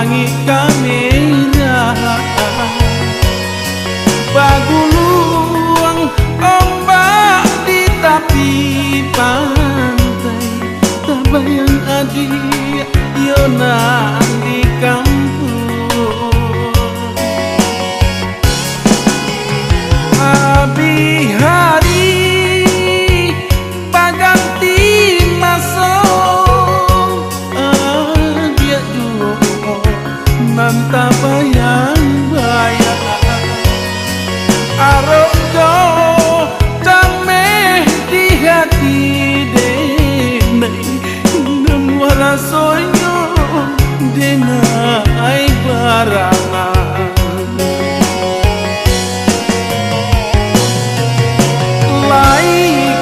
wangi kamera baguluang ombak di tepi pantai tabayang adik Yona di kampung abi hari paganti masuk dia juga nanta bayang-bayang arojo dameh di hati denai nemu rasanya denai barangan lai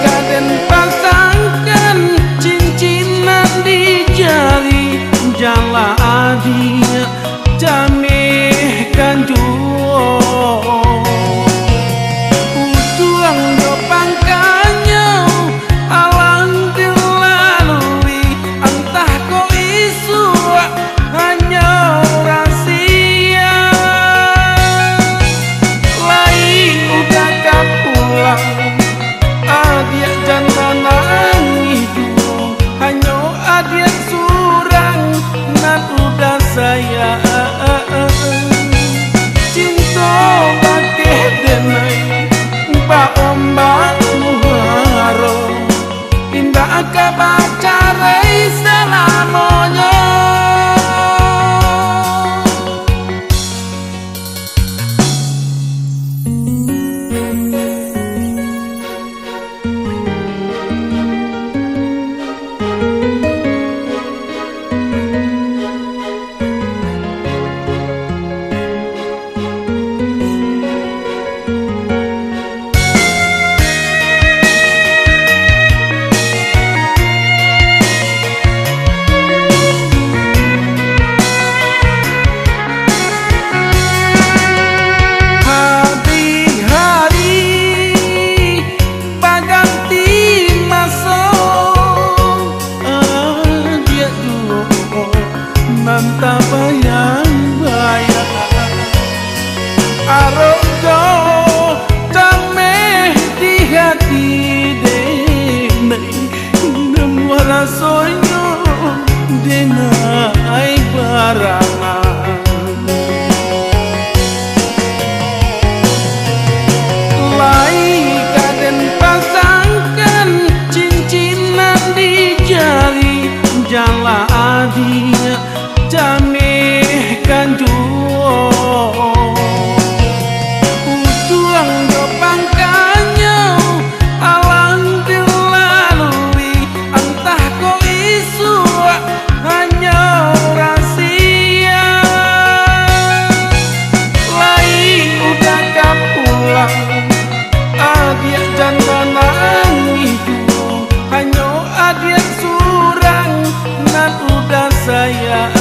kaden pasangkan cincinan di jari jala adia jamehkan duo utuang do pangkanya alang dilalui entah ko isu hanya rahasia lain udah kapulang adia jantan hidup hanya adia surang nan udah saya cinta bakeh denai ba ombak muharo indah kabacarai selamanya nanta bayang-bayang arojo dameh di hati denai nemu rasanya denai barangan lai kaden pasangkan cincinan di jari jala adia jamehkan duo utuang do pangkanya alang dilalui entah ko isu hanya rahasia lain udah kapulang adia jantan hidup hanya adia surang nan udah saya